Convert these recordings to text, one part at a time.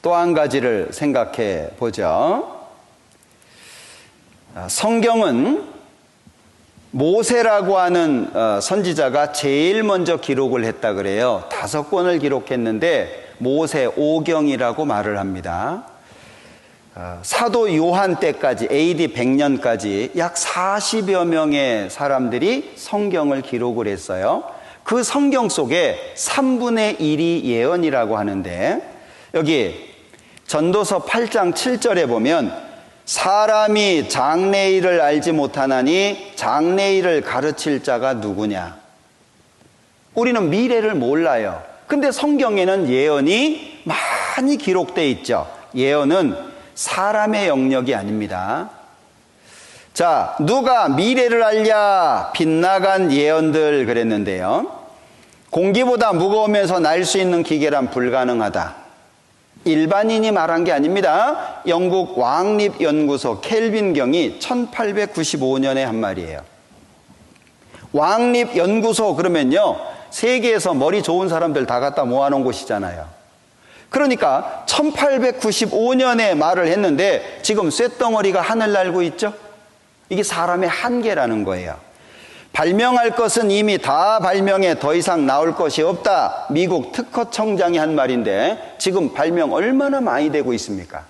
또 한 가지를 생각해 보죠. 성경은 모세라고 하는 선지자가 제일 먼저 기록을 했다 그래요. 5권을 기록했는데 모세 5경이라고 말을 합니다. 사도 요한 때까지 AD 100년까지 약 40여 명의 사람들이 성경을 기록을 했어요. 그 성경 속에 3분의 1이 예언이라고 하는데, 여기 전도서 8장 7절에 보면 사람이 장래일을 알지 못하나니 장래일을 가르칠 자가 누구냐. 우리는 미래를 몰라요. 근데 성경에는 예언이 많이 기록되어 있죠. 예언은 사람의 영역이 아닙니다. 자, 누가 미래를 알랴? 빗나간 예언들 그랬는데요. 공기보다 무거우면서 날 수 있는 기계란 불가능하다. 일반인이 말한 게 아닙니다. 영국 왕립연구소 켈빈경이 1895년에 한 말이에요. 왕립연구소 그러면요, 세계에서 머리 좋은 사람들 다 갖다 모아놓은 곳이잖아요. 그러니까 1895년에 말을 했는데 지금 쇳덩어리가 하늘 날고 있죠. 이게 사람의 한계라는 거예요. 발명할 것은 이미 다 발명해 더 이상 나올 것이 없다. 미국 특허청장이 한 말인데 지금 발명 얼마나 많이 되고 있습니까?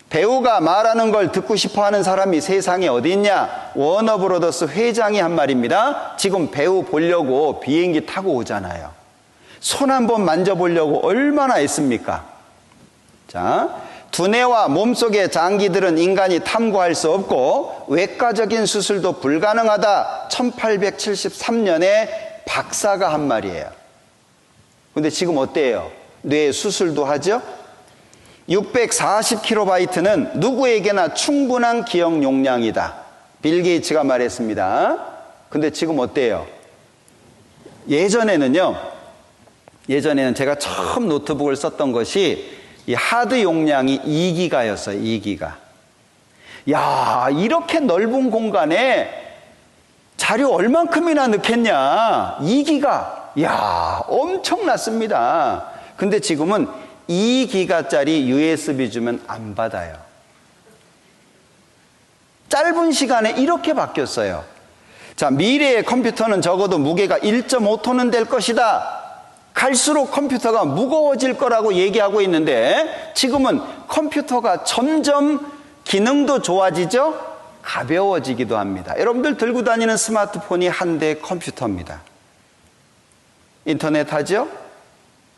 배우가 말하는 걸 듣고 싶어하는 사람이 세상에 어디 있냐? 워너브로더스 회장이 한 말입니다. 지금 배우 보려고 비행기 타고 오잖아요. 손 한번 만져보려고 얼마나 애씁니까? 자, 두뇌와 몸속의 장기들은 인간이 탐구할 수 없고 외과적인 수술도 불가능하다. 1873년에 박사가 한 말이에요. 근데 지금 어때요? 뇌 수술도 하죠? 640kB는 누구에게나 충분한 기억 용량이다. 빌 게이츠가 말했습니다. 근데 지금 어때요? 예전에는 제가 처음 노트북을 썼던 것이 이 하드 용량이 2기가였어요. 2기가. 야, 이렇게 넓은 공간에 자료 얼만큼이나 넣겠냐? 2기가. 야, 엄청났습니다. 근데 지금은 2기가짜리 USB 주면 안 받아요. 짧은 시간에 이렇게 바뀌었어요. 자, 미래의 컴퓨터는 적어도 무게가 1.5톤은 될 것이다. 갈수록 컴퓨터가 무거워질 거라고 얘기하고 있는데 지금은 컴퓨터가 점점 기능도 좋아지죠? 가벼워지기도 합니다. 여러분들 들고 다니는 스마트폰이 한 대의 컴퓨터입니다. 인터넷 하죠?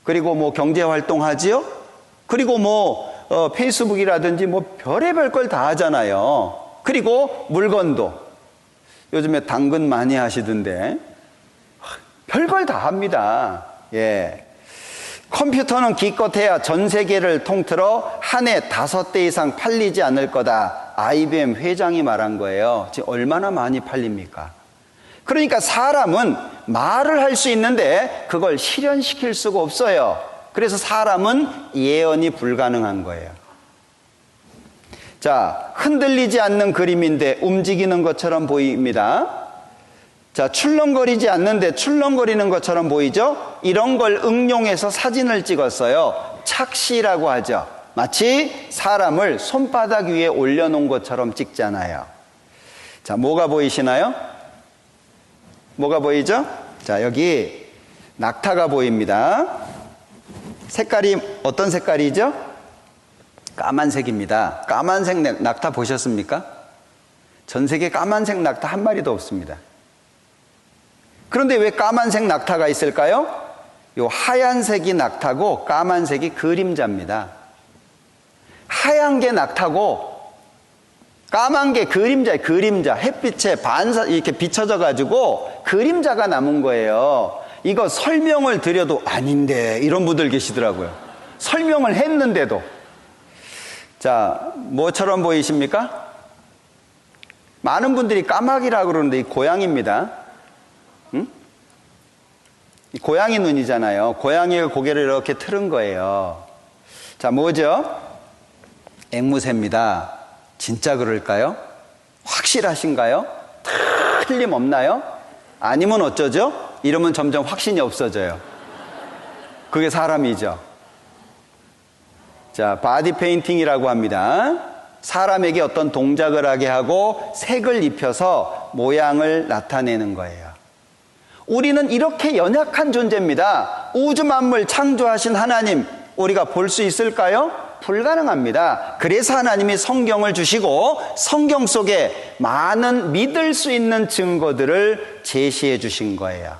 그리고 뭐 경제활동 하지요? 그리고 뭐 페이스북이라든지 뭐 별의별 걸 다 하잖아요. 그리고 물건도 요즘에 당근 많이 하시던데 별걸 다 합니다. 예. 컴퓨터는 기껏해야 전 세계를 통틀어 한 해 5대 이상 팔리지 않을 거다. IBM 회장이 말한 거예요. 지금 얼마나 많이 팔립니까? 그러니까 사람은 말을 할 수 있는데 그걸 실현시킬 수가 없어요. 그래서 사람은 예언이 불가능한 거예요. 자, 흔들리지 않는 그림인데 움직이는 것처럼 보입니다. 자, 출렁거리지 않는데 출렁거리는 것처럼 보이죠? 이런 걸 응용해서 사진을 찍었어요. 착시라고 하죠. 마치 사람을 손바닥 위에 올려놓은 것처럼 찍잖아요. 자, 뭐가 보이시나요? 뭐가 보이죠? 자, 여기 낙타가 보입니다. 색깔이 어떤 색깔이죠? 까만색입니다. 까만색 낙타 보셨습니까? 전 세계 까만색 낙타 한 마리도 없습니다. 그런데 왜 까만색 낙타가 있을까요? 요 하얀색이 낙타고 까만색이 그림자입니다. 하얀 게 낙타고 까만 게 그림자예요. 그림자. 햇빛에 이렇게 비춰져 가지고 그림자가 남은 거예요. 이거 설명을 드려도 아닌데 이런 분들 계시더라고요. 설명을 했는데도. 자, 뭐처럼 보이십니까? 많은 분들이 까마귀라고 그러는데 이 고양이입니다. 응? 이 고양이 눈이잖아요. 고양이가 고개를 이렇게 틀은 거예요. 자, 뭐죠? 앵무새입니다. 진짜 그럴까요? 확실하신가요? 틀림없나요? 아니면 어쩌죠? 이러면 점점 확신이 없어져요. 그게 사람이죠. 자, 바디 페인팅이라고 합니다. 사람에게 어떤 동작을 하게 하고 색을 입혀서 모양을 나타내는 거예요. 우리는 이렇게 연약한 존재입니다. 우주 만물 창조하신 하나님, 우리가 볼 수 있을까요? 불가능합니다. 그래서 하나님이 성경을 주시고 성경 속에 많은 믿을 수 있는 증거들을 제시해 주신 거예요.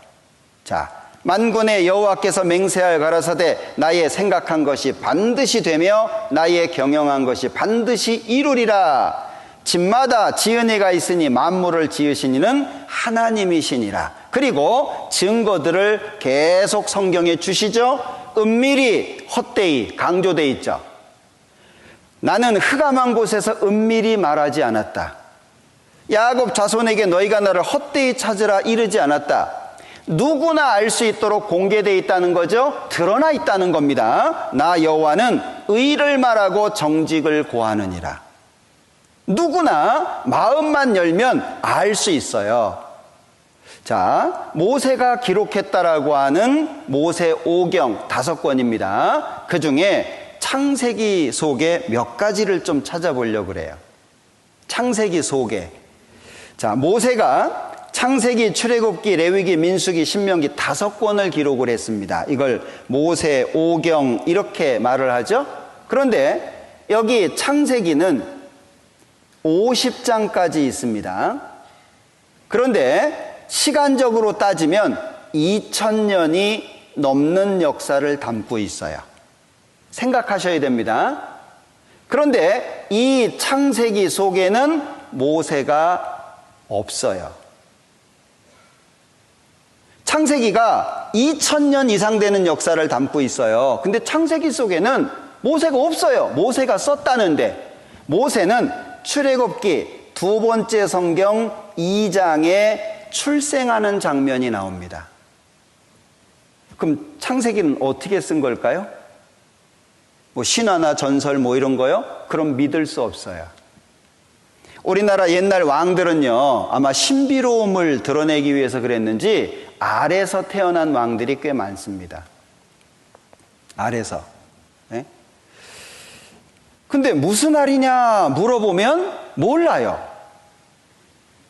자, 만군의 여호와께서 맹세하여 가라사대 나의 생각한 것이 반드시 되며 나의 경영한 것이 반드시 이루리라. 집마다 지은 이가 있으니 만물을 지으신 이는 하나님이시니라. 그리고 증거들을 계속 성경에 주시죠. 은밀히 헛되이 강조되어 있죠. 나는 흑암한 곳에서 은밀히 말하지 않았다. 야곱 자손에게 너희가 나를 헛되이 찾으라 이르지 않았다. 누구나 알 수 있도록 공개되어 있다는 거죠. 드러나 있다는 겁니다. 나 여호와는 의를 말하고 정직을 고하느니라. 누구나 마음만 열면 알 수 있어요. 자, 모세가 기록했다라고 하는 모세오경 5권입니다. 그 중에 창세기 속에 몇 가지를 좀 찾아보려고 그래요. 창세기 속에. 자, 모세가 창세기, 출애굽기, 레위기, 민수기, 신명기 5권을 기록을 했습니다. 이걸 모세오경 이렇게 말을 하죠. 그런데 여기 창세기는 50장까지 있습니다. 그런데 시간적으로 따지면 2000년이 넘는 역사를 담고 있어요. 생각하셔야 됩니다. 그런데 이 창세기 속에는 모세가 없어요. 창세기가 2000년 이상 되는 역사를 담고 있어요. 근데 창세기 속에는 모세가 없어요. 모세가 썼다는데 모세는 출애굽기 2번째 성경 2장에 출생하는 장면이 나옵니다. 그럼 창세기는 어떻게 쓴 걸까요? 뭐 신화나 전설 뭐 이런 거요? 그럼 믿을 수 없어요. 우리나라 옛날 왕들은요, 아마 신비로움을 드러내기 위해서 그랬는지 알에서 태어난 왕들이 꽤 많습니다. 알에서. 네? 근데 무슨 알이냐 물어보면 몰라요.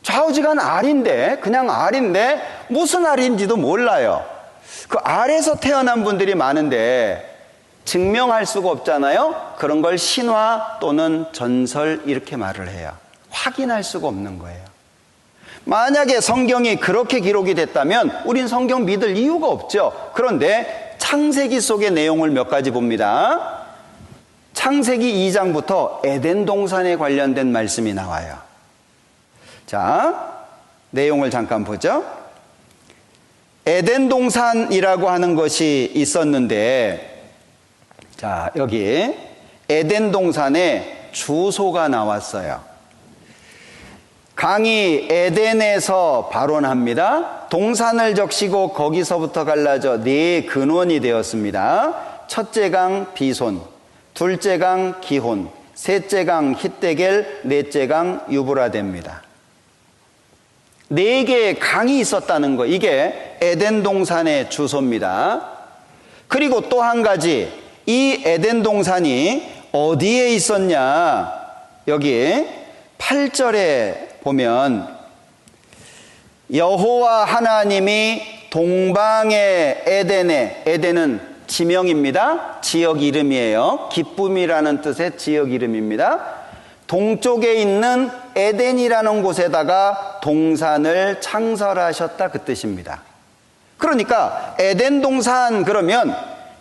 좌우지간 알인데, 그냥 알인데 무슨 알인지도 몰라요. 그 알에서 태어난 분들이 많은데 증명할 수가 없잖아요. 그런 걸 신화 또는 전설 이렇게 말을 해요. 확인할 수가 없는 거예요. 만약에 성경이 그렇게 기록이 됐다면 우린 성경 믿을 이유가 없죠. 그런데 창세기 속의 내용을 몇 가지 봅니다. 창세기 2장부터 에덴 동산에 관련된 말씀이 나와요. 자, 내용을 잠깐 보죠. 에덴 동산이라고 하는 것이 있었는데, 자, 여기 에덴 동산에 주소가 나왔어요. 강이 에덴에서 발원합니다. 동산을 적시고 거기서부터 갈라져 4근원이 되었습니다. 첫째 강 비손, 둘째 강 기혼, 셋째 강 hit데겔, 넷째 강 유브라데입니다. 4개의 강이 있었다는 거, 이게 에덴 동산의 주소입니다. 그리고 또 한 가지, 이 에덴 동산이 어디에 있었냐? 여기 8절에 보면 여호와 하나님이 동방의 에덴에, 에덴은 지명입니다. 지역 이름이에요. 기쁨이라는 뜻의 지역 이름입니다. 동쪽에 있는 에덴이라는 곳에다가 동산을 창설하셨다, 그 뜻입니다. 그러니까 에덴 동산 그러면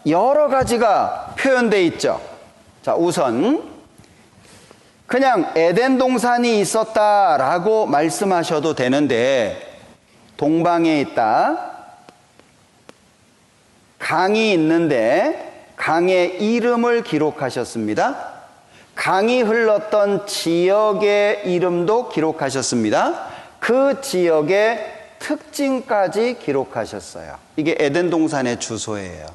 여러 가지가 표현되어 있죠. 자, 우선 그냥 에덴 동산이 있었다라고 말씀하셔도 되는데, 동방에 있다, 강이 있는데 강의 이름을 기록하셨습니다. 강이 흘렀던 지역의 이름도 기록하셨습니다. 그 지역의 특징까지 기록하셨어요. 이게 에덴 동산의 주소예요.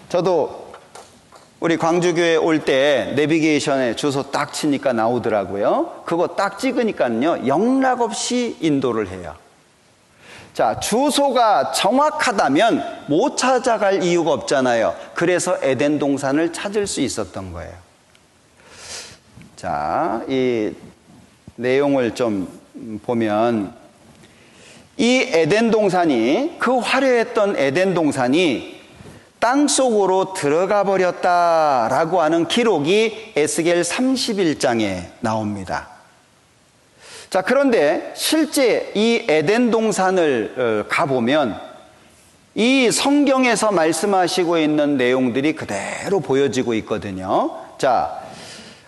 저도 우리 광주교회 올 때 내비게이션에 주소 딱 치니까 나오더라고요. 그거 딱 찍으니까요, 영락 없이 인도를 해요. 자, 주소가 정확하다면 못 찾아갈 이유가 없잖아요. 그래서 에덴 동산을 찾을 수 있었던 거예요. 자, 이 내용을 좀 보면 이 에덴 동산이, 그 화려했던 에덴 동산이 땅속으로 들어가 버렸다라고 하는 기록이 에스겔 31장에 나옵니다. 자, 그런데 실제 이 에덴 동산을 가보면 이 성경에서 말씀하시고 있는 내용들이 그대로 보여지고 있거든요. 자,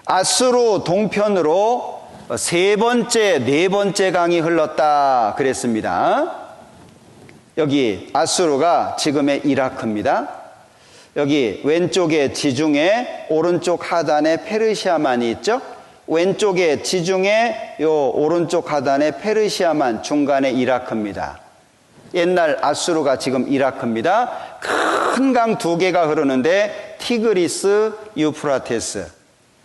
아수르 동편으로 세 번째, 네 번째 강이 흘렀다 그랬습니다. 여기 아수르가 지금의 이라크입니다. 여기 왼쪽에 지중해, 오른쪽 하단에 페르시아만이 있죠. 왼쪽에 지중해, 요 오른쪽 하단에 페르시아만, 중간에 이라크입니다. 옛날 아수르가 지금 이라크입니다. 큰 강 두 개가 흐르는데 티그리스, 유프라테스.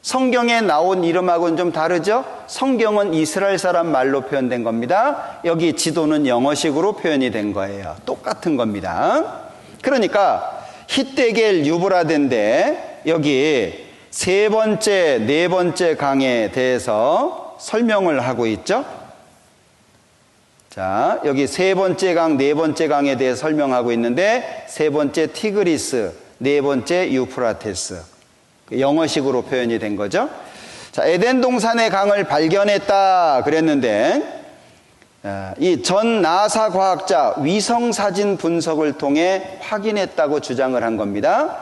성경에 나온 이름하고는 좀 다르죠? 성경은 이스라엘 사람 말로 표현된 겁니다. 여기 지도는 영어식으로 표현이 된 거예요. 똑같은 겁니다. 그러니까 히데겔 유브라데인데 여기 세 번째, 네 번째 강에 대해서 설명을 하고 있죠? 자, 여기 세 번째 강, 네 번째 강에 대해 설명하고 있는데 세 번째 티그리스, 네 번째 유프라테스. 영어식으로 표현이 된 거죠. 자, 에덴 동산의 강을 발견했다 그랬는데 이 전 나사 과학자 위성 사진 분석을 통해 확인했다고 주장을 한 겁니다.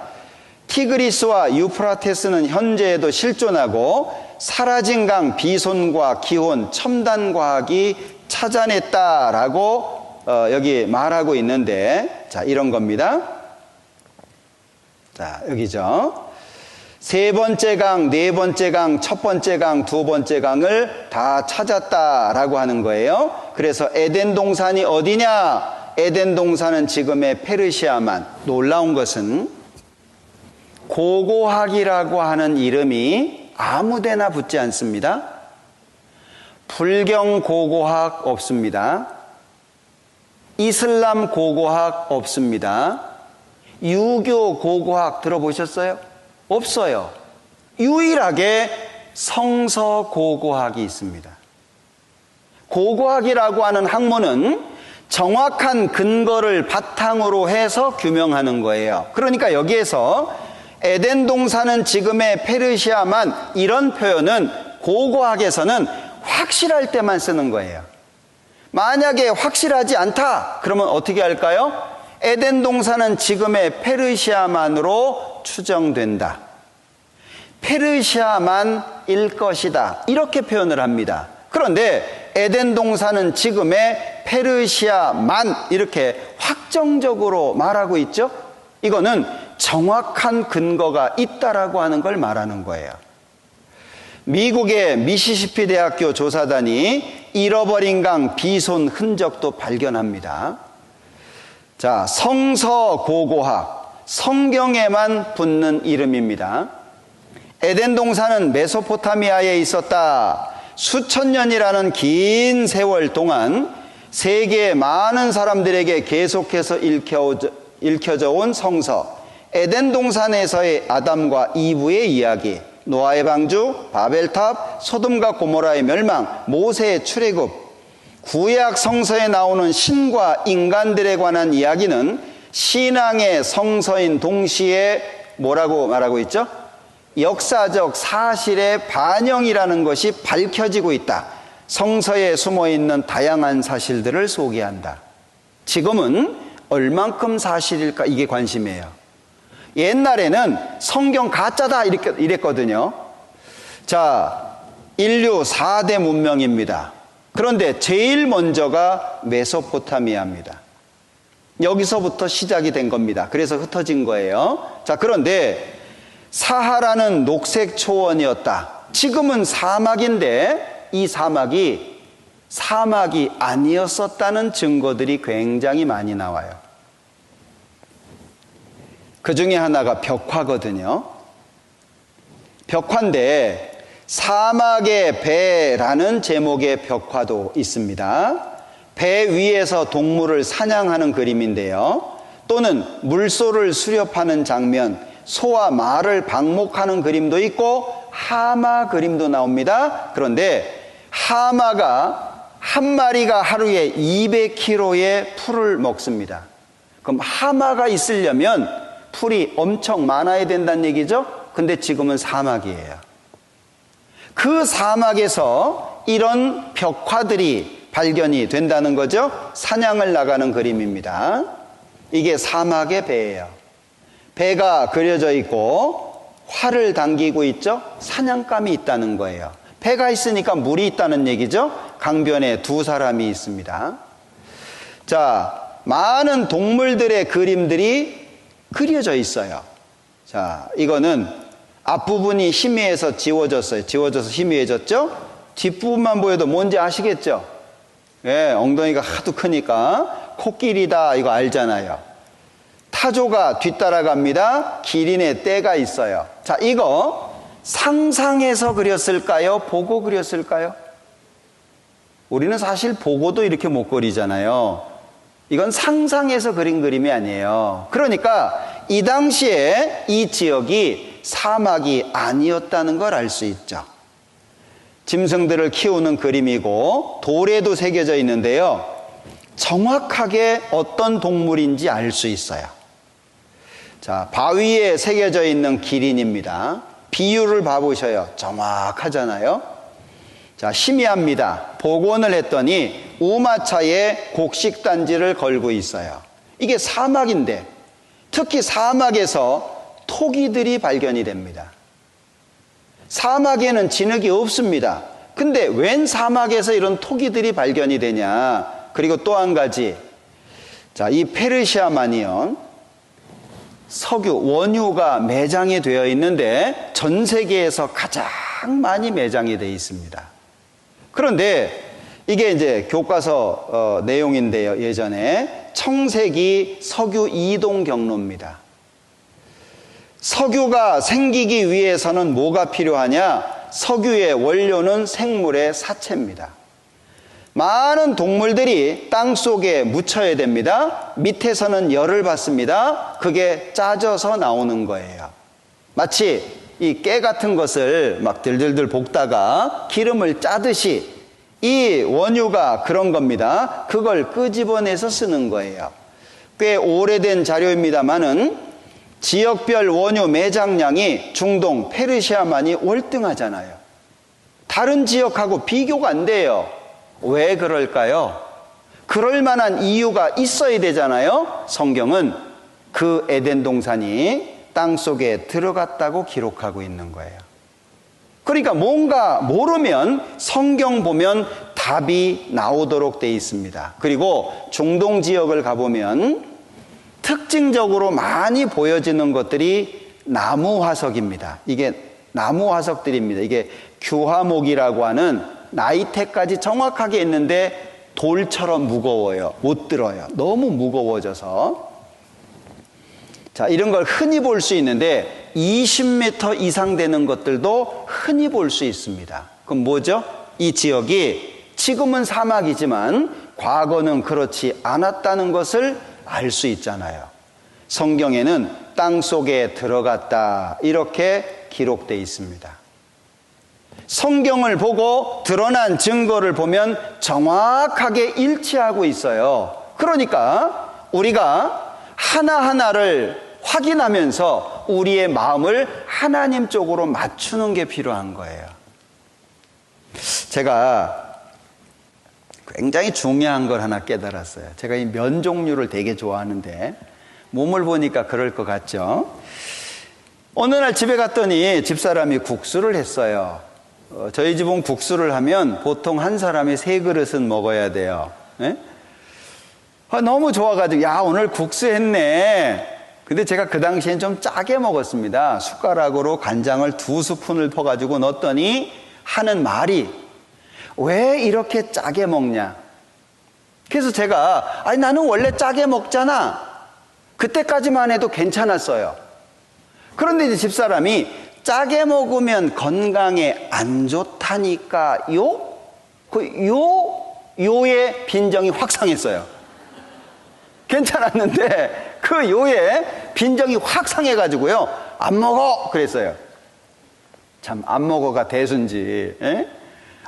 티그리스와 유프라테스는 현재에도 실존하고 사라진 강 비손과 기혼, 첨단 과학이 찾아냈다라고 여기 말하고 있는데, 자, 이런 겁니다. 자, 여기죠. 세 번째 강, 네 번째 강, 첫 번째 강, 두 번째 강을 다 찾았다라고 하는 거예요. 그래서 에덴 동산이 어디냐? 에덴 동산은 지금의 페르시아만. 놀라운 것은 고고학이라고 하는 이름이 아무데나 붙지 않습니다. 불경 고고학 없습니다. 이슬람 고고학 없습니다. 유교 고고학 들어보셨어요? 없어요. 유일하게 성서 고고학이 있습니다. 고고학이라고 하는 학문은 정확한 근거를 바탕으로 해서 규명하는 거예요. 그러니까 여기에서 에덴 동산은 지금의 페르시아만, 이런 표현은 고고학에서는 확실할 때만 쓰는 거예요. 만약에 확실하지 않다 그러면 어떻게 할까요? 에덴 동산은 지금의 페르시아만으로 추정된다. 페르시아만일 것이다. 이렇게 표현을 합니다. 그런데 에덴 동산은 지금의 페르시아만, 이렇게 확정적으로 말하고 있죠. 이거는 정확한 근거가 있다라고 하는 걸 말하는 거예요. 미국의 미시시피 대학교 조사단이 잃어버린 강 비손 흔적도 발견합니다. 자, 성서 고고학, 성경에만 붙는 이름입니다. 에덴 동산은 메소포타미아에 있었다. 수천 년이라는 긴 세월 동안 세계의 많은 사람들에게 계속해서 읽혀져 온 성서, 에덴 동산에서의 아담과 이브의 이야기, 노아의 방주, 바벨탑, 소돔과 고모라의 멸망, 모세의 출애굽, 구약 성서에 나오는 신과 인간들에 관한 이야기는 신앙의 성서인 동시에 뭐라고 말하고 있죠? 역사적 사실의 반영이라는 것이 밝혀지고 있다. 성서에 숨어있는 다양한 사실들을 소개한다. 지금은 얼만큼 사실일까? 이게 관심이에요. 옛날에는 성경 가짜다 이랬거든요. 자, 인류 4대 문명입니다. 그런데 제일 먼저가 메소포타미아입니다. 여기서부터 시작이 된 겁니다. 그래서 흩어진 거예요. 자, 그런데 사하라는 녹색 초원이었다. 지금은 사막인데 이 사막이 아니었었다는 증거들이 굉장히 많이 나와요. 그 중에 하나가 벽화거든요. 벽화인데 사막의 배라는 제목의 벽화도 있습니다. 배 위에서 동물을 사냥하는 그림인데요. 또는 물소를 수렵하는 장면, 소와 말을 방목하는 그림도 있고 하마 그림도 나옵니다. 그런데 하마가 한 마리가 하루에 200kg의 풀을 먹습니다. 그럼 하마가 있으려면 풀이 엄청 많아야 된다는 얘기죠. 근데 지금은 사막이에요. 그 사막에서 이런 벽화들이 발견이 된다는 거죠. 사냥을 나가는 그림입니다. 이게 사막의 배예요. 배가 그려져 있고 활을 당기고 있죠. 사냥감이 있다는 거예요. 배가 있으니까 물이 있다는 얘기죠. 강변에 두 사람이 있습니다. 자, 많은 동물들의 그림들이 그려져 있어요. 자, 이거는 앞부분이 희미해서 지워졌어요. 지워져서 희미해졌죠? 뒷부분만 보여도 뭔지 아시겠죠? 예, 엉덩이가 하도 크니까 코끼리다 이거 알잖아요. 타조가 뒤따라갑니다. 기린의 떼가 있어요. 자, 이거 상상해서 그렸을까요? 보고 그렸을까요? 우리는 사실 보고도 이렇게 못 그리잖아요. 이건 상상해서 그린 그림이 아니에요. 그러니까 이 당시에 이 지역이 사막이 아니었다는 걸 알 수 있죠. 짐승들을 키우는 그림이고 돌에도 새겨져 있는데요. 정확하게 어떤 동물인지 알 수 있어요. 자, 바위에 새겨져 있는 기린입니다. 비율을 봐보셔요. 정확하잖아요. 자, 희미합니다. 복원을 했더니 우마차에 곡식단지를 걸고 있어요. 이게 사막인데 특히 사막에서 토기들이 발견이 됩니다. 사막에는 진흙이 없습니다. 근데 웬 사막에서 이런 토기들이 발견이 되냐? 그리고 또 한 가지, 자, 이 페르시아 마니온 석유, 원유가 매장이 되어 있는데 전 세계에서 가장 많이 매장이 되어 있습니다. 그런데 이게 이제 교과서 내용인데요. 예전에 청세기 석유 이동 경로입니다. 석유가 생기기 위해서는 뭐가 필요하냐? 석유의 원료는 생물의 사체입니다. 많은 동물들이 땅 속에 묻혀야 됩니다. 밑에서는 열을 받습니다. 그게 짜져서 나오는 거예요. 마치 이 깨 같은 것을 막 들들들 볶다가 기름을 짜듯이 이 원유가 그런 겁니다. 그걸 끄집어내서 쓰는 거예요. 꽤 오래된 자료입니다만은 지역별 원유 매장량이 중동 페르시아만이 월등하잖아요. 다른 지역하고 비교가 안 돼요. 왜 그럴까요? 그럴 만한 이유가 있어야 되잖아요. 성경은 그 에덴 동산이 땅 속에 들어갔다고 기록하고 있는 거예요. 그러니까 뭔가 모르면 성경 보면 답이 나오도록 돼 있습니다. 그리고 중동 지역을 가보면 특징적으로 많이 보여지는 것들이 나무 화석입니다. 이게 나무 화석들입니다. 이게 규화목이라고 하는 나이테까지 정확하게 있는데 돌처럼 무거워요. 못 들어요. 너무 무거워져서. 자, 이런 걸 흔히 볼 수 있는데 20m 이상 되는 것들도 흔히 볼 수 있습니다. 그럼 뭐죠? 이 지역이 지금은 사막이지만 과거는 그렇지 않았다는 것을 알 수 있잖아요. 성경에는 땅 속에 들어갔다 이렇게 기록되어 있습니다. 성경을 보고 드러난 증거를 보면 정확하게 일치하고 있어요. 그러니까 우리가 하나하나를 확인하면서 우리의 마음을 하나님 쪽으로 맞추는 게 필요한 거예요. 제가 굉장히 중요한 걸 하나 깨달았어요. 제가 이 면 종류를 되게 좋아하는데 몸을 보니까 그럴 것 같죠? 어느 날 집에 갔더니 집사람이 국수를 했어요. 저희 집은 국수를 하면 보통 한 사람이 3그릇은 먹어야 돼요. 네? 너무 좋아가지고 야 오늘 국수 했네. 근데 제가 그 당시엔 좀 짜게 먹었습니다. 숟가락으로 간장을 2스푼을 퍼가지고 넣었더니 하는 말이 왜 이렇게 짜게 먹냐? 그래서 제가 아니 나는 원래 짜게 먹잖아. 그때까지만 해도 괜찮았어요. 그런데 이제 집사람이 짜게 먹으면 건강에 안 좋다니까요? 요의 빈정이 확 상했어요. 괜찮았는데 그 요의 빈정이 확 상해가지고요, 안 먹어 그랬어요. 참, 안 먹어가 대수인지, 에?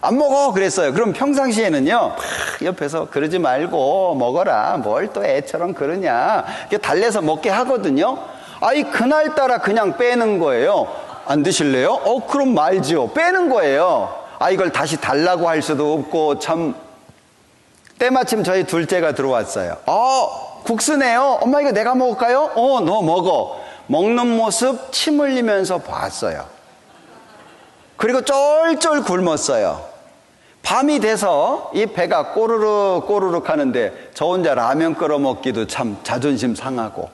안 먹어 그랬어요. 그럼 평상시에는요, 막 옆에서 그러지 말고 먹어라, 뭘 또 애처럼 그러냐, 이렇게 달래서 먹게 하거든요. 아이, 그날따라 그냥 빼는 거예요. 안 드실래요? 그럼 말지요. 빼는 거예요. 이걸 다시 달라고 할 수도 없고. 참, 때마침 저희 둘째가 들어왔어요. 국수네요. 엄마, 이거 내가 먹을까요? 너 먹어. 먹는 모습 침 흘리면서 봤어요. 그리고 쫄쫄 굶었어요. 밤이 돼서 이 배가 꼬르륵 꼬르륵 하는데 저 혼자 라면 끓여 먹기도 참 자존심 상하고,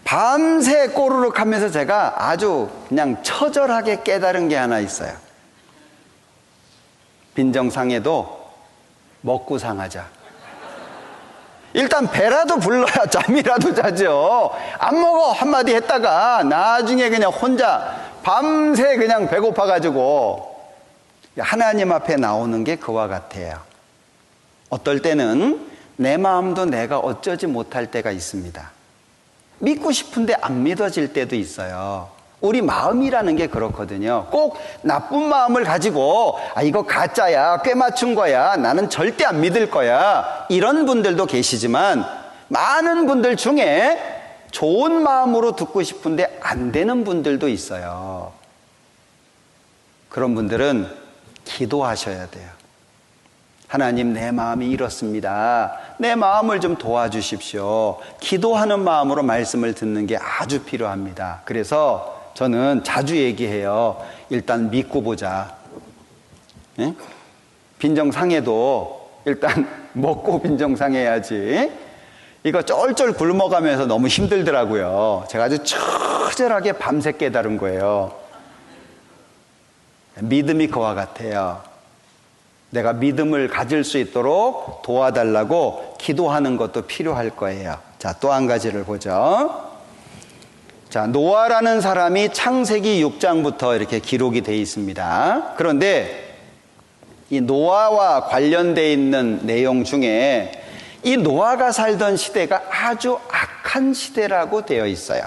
밤새 꼬르륵 하면서 제가 아주 그냥 처절하게 깨달은 게 하나 있어요. 빈정상해도 먹고 상하자. 일단 배라도 불러야 잠이라도 자죠. 안 먹어 한마디 했다가 나중에 그냥 혼자 밤새 그냥 배고파가지고 하나님 앞에 나오는 게 그와 같아요. 어떨 때는 내 마음도 내가 어쩌지 못할 때가 있습니다. 믿고 싶은데 안 믿어질 때도 있어요. 우리 마음이라는 게 그렇거든요. 꼭 나쁜 마음을 가지고 이거 가짜야, 꽤 맞춘 거야, 나는 절대 안 믿을 거야, 이런 분들도 계시지만, 많은 분들 중에 좋은 마음으로 듣고 싶은데 안 되는 분들도 있어요. 그런 분들은 기도하셔야 돼요. 하나님, 내 마음이 이렇습니다. 내 마음을 좀 도와주십시오. 기도하는 마음으로 말씀을 듣는 게 아주 필요합니다. 그래서 저는 자주 얘기해요. 일단 믿고 보자. 예? 빈정상해도 일단 먹고 빈정상해야지. 이거 쫄쫄 굶어가면서 너무 힘들더라고요. 제가 아주 처절하게 밤새 깨달은 거예요. 믿음이 그와 같아요. 내가 믿음을 가질 수 있도록 도와달라고 기도하는 것도 필요할 거예요. 자, 또 한 가지를 보죠. 자, 노아라는 사람이 창세기 6장부터 이렇게 기록이 되어 있습니다. 그런데 이 노아와 관련되어 있는 내용 중에 이 노아가 살던 시대가 아주 악한 시대라고 되어 있어요.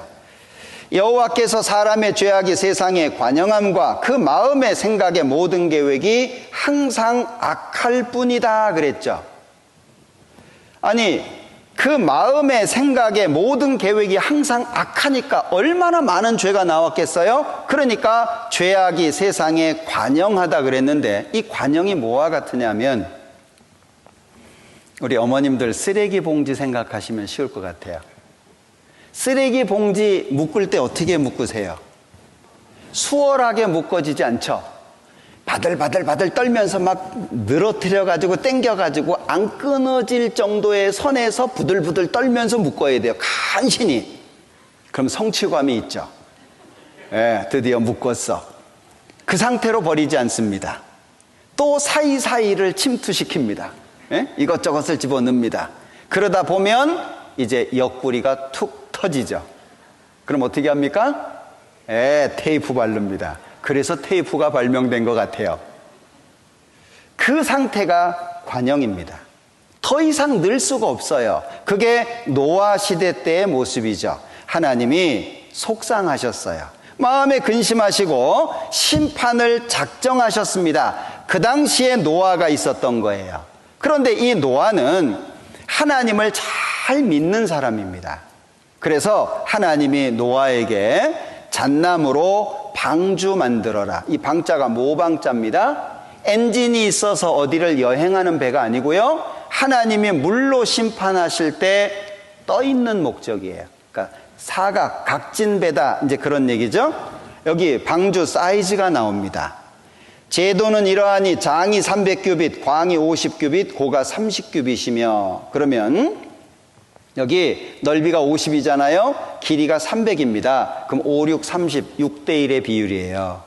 여호와께서 사람의 죄악이 세상에 관영함과 그 마음의 생각의 모든 계획이 항상 악할 뿐이다 그랬죠. 아니, 그 마음의 생각의 모든 계획이 항상 악하니까 얼마나 많은 죄가 나왔겠어요? 그러니까 죄악이 세상에 관영하다 그랬는데, 이 관영이 뭐와 같으냐면, 우리 어머님들 쓰레기 봉지 생각하시면 쉬울 것 같아요. 쓰레기 봉지 묶을 때 어떻게 묶으세요? 수월하게 묶어지지 않죠? 바들바들 떨면서 막 늘어뜨려가지고 당겨가지고 안 끊어질 정도의 선에서 부들부들 떨면서 묶어야 돼요. 간신히. 그럼 성취감이 있죠. 드디어 묶었어. 그 상태로 버리지 않습니다. 또 사이사이를 침투시킵니다. 이것저것을 집어넣습니다. 그러다 보면 이제 옆구리가 툭 터지죠. 그럼 어떻게 합니까? 테이프 바릅니다. 그래서 테이프가 발명된 것 같아요. 그 상태가 관영입니다. 더 이상 늘 수가 없어요. 그게 노아 시대 때의 모습이죠. 하나님이 속상하셨어요. 마음에 근심하시고 심판을 작정하셨습니다. 그 당시에 노아가 있었던 거예요. 그런데 이 노아는 하나님을 잘 믿는 사람입니다. 그래서 하나님이 노아에게 잣나무로 방주 만들어라. 이 방자가 모방자입니다. 엔진이 있어서 어디를 여행하는 배가 아니고요, 하나님이 물로 심판하실 때 떠 있는 목적이에요. 그러니까 사각, 각진 배다, 이제 그런 얘기죠. 여기 방주 사이즈가 나옵니다. 제도는 이러하니 장이 300규빗, 광이 50규빗, 고가 30규빗이며, 그러면 여기 넓이가 50이잖아요. 길이가 300입니다. 그럼 5, 6, 30, 6대 1의 비율이에요.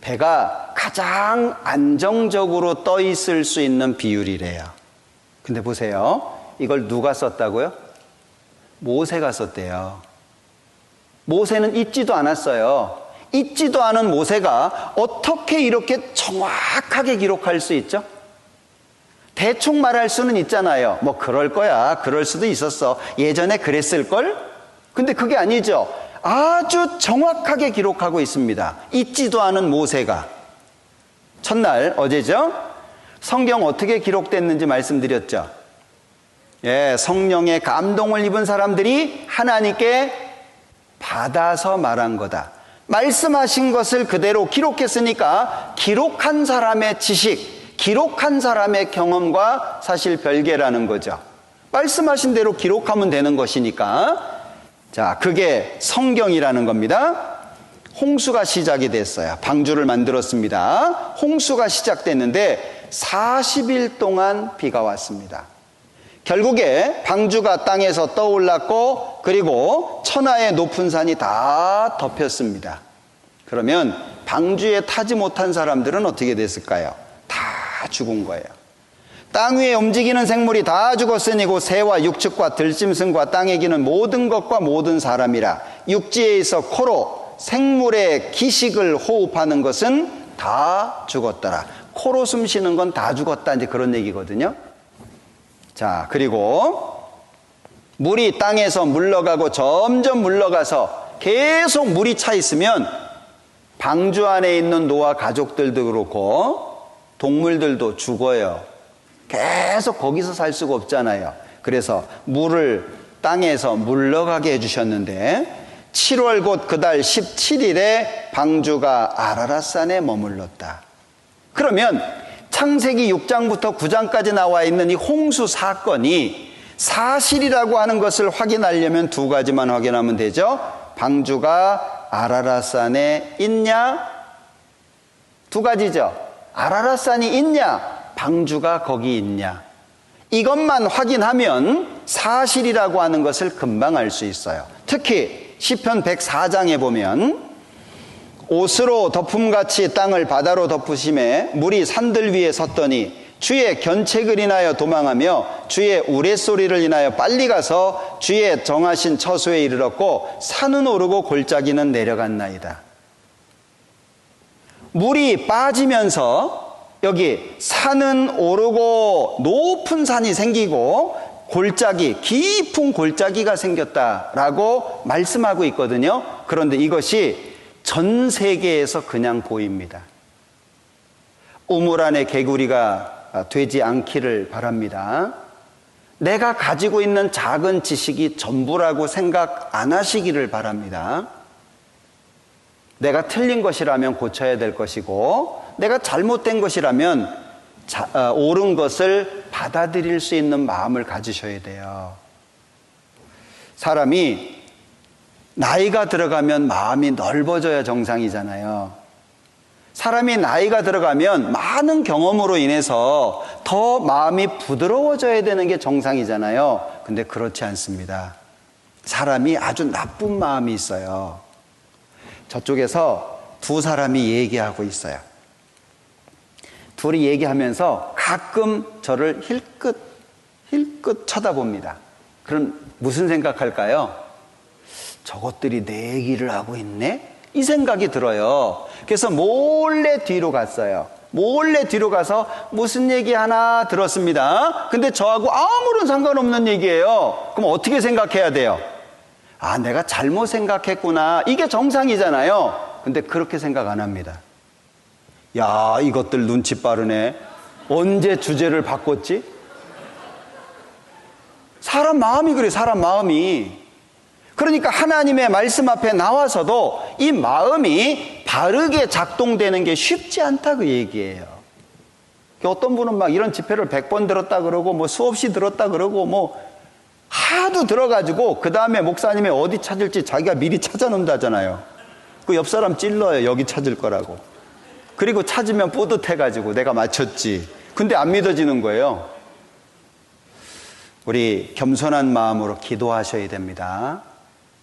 배가 가장 안정적으로 떠 있을 수 있는 비율이래요. 근데 보세요. 이걸 누가 썼다고요? 모세가 썼대요. 모세는 잊지도 않았어요. 잊지도 않은 모세가 어떻게 이렇게 정확하게 기록할 수 있죠? 대충 말할 수는 있잖아요. 뭐 그럴 거야. 그럴 수도 있었어. 예전에 그랬을걸? 근데 그게 아니죠. 아주 정확하게 기록하고 있습니다. 잊지도 않은 모세가. 첫날, 어제죠? 성경 어떻게 기록됐는지 말씀드렸죠. 예, 성령의 감동을 입은 사람들이 하나님께 받아서 말한 거다. 말씀하신 것을 그대로 기록했으니까 기록한 사람의 지식, 기록한 사람의 경험과 사실 별개라는 거죠. 말씀하신 대로 기록하면 되는 것이니까. 자, 그게 성경이라는 겁니다. 홍수가 시작이 됐어요. 방주를 만들었습니다. 홍수가 시작됐는데 40일 동안 비가 왔습니다. 결국에 방주가 땅에서 떠올랐고 그리고 천하의 높은 산이 다 덮였습니다. 그러면 방주에 타지 못한 사람들은 어떻게 됐을까요? 다 죽은 거예요. 땅 위에 움직이는 생물이 다 죽었으니 곧 새와 육축과 들짐승과 땅에 기는 모든 것과 모든 사람이라. 육지에 있어 코로 생물의 기식을 호흡하는 것은 다 죽었더라. 코로 숨 쉬는 건 다 죽었다, 이제 그런 얘기거든요. 자, 그리고 물이 땅에서 물러가고 점점 물러가서 계속 물이 차 있으면 방주 안에 있는 노아 가족들도 그렇고 동물들도 죽어요. 계속 거기서 살 수가 없잖아요. 그래서 물을 땅에서 물러가게 해주셨는데 7월 곧 그달 17일에 방주가 아라랏산에 머물렀다. 그러면 창세기 6장부터 9장까지 나와 있는 이 홍수 사건이 사실이라고 하는 것을 확인하려면 두 가지만 확인하면 되죠. 방주가 아라랏산에 있냐? 두 가지죠. 아라랏산이 있냐? 방주가 거기 있냐? 이것만 확인하면 사실이라고 하는 것을 금방 알 수 있어요. 특히 시편 104장에 보면 옷으로 덮음같이 땅을 바다로 덮으심에 물이 산들 위에 섰더니 주의 견책을 인하여 도망하며 주의 우레소리를 인하여 빨리 가서 주의 정하신 처소에 이르렀고 산은 오르고 골짜기는 내려갔나이다. 물이 빠지면서 여기 산은 오르고 높은 산이 생기고 골짜기, 깊은 골짜기가 생겼다라고 말씀하고 있거든요. 그런데 이것이 전 세계에서 그냥 보입니다. 우물 안에 개구리가 되지 않기를 바랍니다. 내가 가지고 있는 작은 지식이 전부라고 생각 안 하시기를 바랍니다. 내가 틀린 것이라면 고쳐야 될 것이고 내가 잘못된 것이라면 옳은 것을 받아들일 수 있는 마음을 가지셔야 돼요. 사람이 나이가 들어가면 마음이 넓어져야 정상이잖아요. 사람이 나이가 들어가면 많은 경험으로 인해서 더 마음이 부드러워져야 되는 게 정상이잖아요. 근데 그렇지 않습니다. 사람이 아주 나쁜 마음이 있어요. 저쪽에서 두 사람이 얘기하고 있어요. 둘이 얘기하면서 가끔 저를 힐끗 쳐다봅니다. 그럼 무슨 생각할까요? 저것들이 내 얘기를 하고 있네? 이 생각이 들어요. 그래서 몰래 뒤로 갔어요. 몰래 뒤로 가서 무슨 얘기 하나 들었습니다. 근데 저하고 아무런 상관없는 얘기예요. 그럼 어떻게 생각해야 돼요? 아, 내가 잘못 생각했구나. 이게 정상이잖아요. 근데 그렇게 생각 안 합니다. 야, 이것들 눈치 빠르네. 언제 주제를 바꿨지? 사람 마음이 그래, 사람 마음이. 그러니까 하나님의 말씀 앞에 나와서도 이 마음이 바르게 작동되는 게 쉽지 않다 그 얘기예요. 어떤 분은 막 이런 집회를 100번 들었다 그러고 뭐 수없이 들었다 그러고 뭐 하도 들어가지고 그 다음에 목사님이 어디 찾을지 자기가 미리 찾아놓는다잖아요. 그 옆 사람 찔러요. 여기 찾을 거라고. 그리고 찾으면 뿌듯해가지고 내가 맞췄지. 근데 안 믿어지는 거예요. 우리 겸손한 마음으로 기도하셔야 됩니다.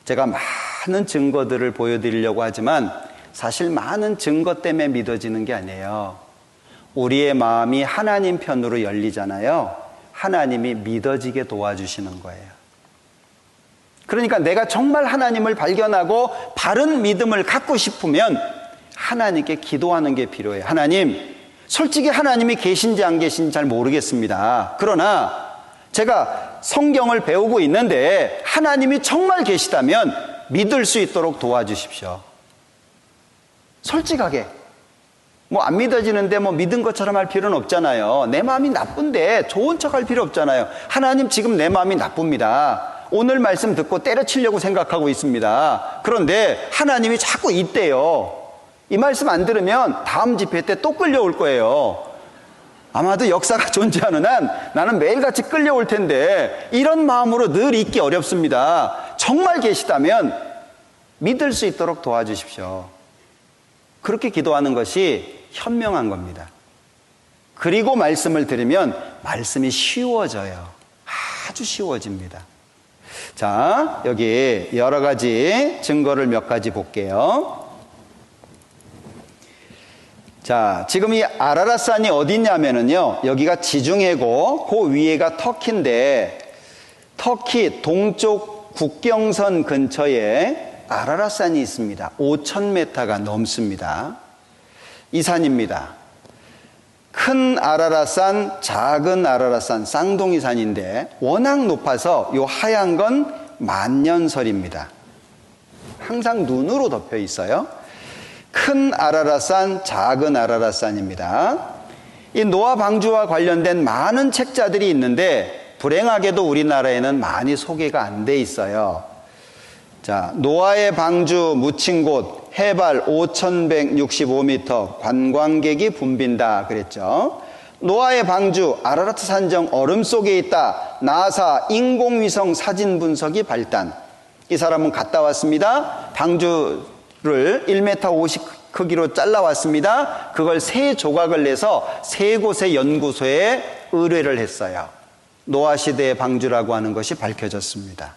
제가 많은 증거들을 보여드리려고 하지만 사실 많은 증거 때문에 믿어지는 게 아니에요. 우리의 마음이 하나님 편으로 열리잖아요. 하나님이 믿어지게 도와주시는 거예요. 그러니까 내가 정말 하나님을 발견하고 바른 믿음을 갖고 싶으면 하나님께 기도하는 게 필요해요. 하나님, 솔직히 하나님이 계신지 안 계신지 잘 모르겠습니다. 그러나 제가 성경을 배우고 있는데 하나님이 정말 계시다면 믿을 수 있도록 도와주십시오. 솔직하게. 뭐 안 믿어지는데 뭐 믿은 것처럼 할 필요는 없잖아요. 내 마음이 나쁜데 좋은 척 할 필요 없잖아요. 하나님 지금 내 마음이 나쁩니다. 오늘 말씀 듣고 때려치려고 생각하고 있습니다. 그런데 하나님이 자꾸 있대요. 이 말씀 안 들으면 다음 집회 때 또 끌려올 거예요. 아마도 역사가 존재하는 한 나는 매일같이 끌려올 텐데 이런 마음으로 늘 있기 어렵습니다. 정말 계시다면 믿을 수 있도록 도와주십시오. 그렇게 기도하는 것이 현명한 겁니다. 그리고 말씀을 들으면 말씀이 쉬워져요. 아주 쉬워집니다. 자, 여기 여러 가지 증거를 몇 가지 볼게요. 자, 지금 이 아라랏산이 어디 있냐면요, 여기가 지중해고 그 위에가 터키인데 터키 동쪽 국경선 근처에 아라랏산이 있습니다. 5,000m가 넘습니다. 이 산입니다. 큰 아라랏산, 작은 아라랏산, 쌍둥이 산인데 워낙 높아서 이 하얀 건 만년설입니다. 항상 눈으로 덮여 있어요. 큰 아라랏산, 작은 아라랏산입니다. 이 노아 방주와 관련된 많은 책자들이 있는데 불행하게도 우리나라에는 많이 소개가 안 돼 있어요. 자, 노아의 방주 묻힌 곳 해발 5,165m 관광객이 붐빈다 그랬죠. 노아의 방주 아라랏 산정 얼음 속에 있다. 나사 인공위성 사진 분석이 발단. 이 사람은 갔다 왔습니다. 방주를 1m 50 크기로 잘라왔습니다. 그걸 3조각을 내서 3곳의 연구소에 의뢰를 했어요. 노아 시대의 방주라고 하는 것이 밝혀졌습니다.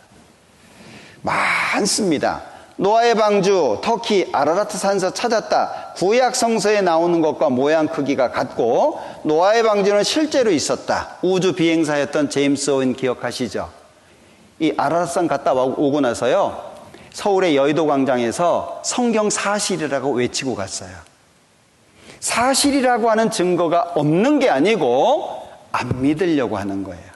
많습니다. 노아의 방주, 터키 아라랏 산서 찾았다. 구약 성서에 나오는 것과 모양 크기가 같고 노아의 방주는 실제로 있었다. 우주 비행사였던 제임스 오웬 기억하시죠? 이 아라랏산 갔다 오고 나서요, 서울의 여의도 광장에서 성경 사실이라고 외치고 갔어요. 사실이라고 하는 증거가 없는 게 아니고 안 믿으려고 하는 거예요.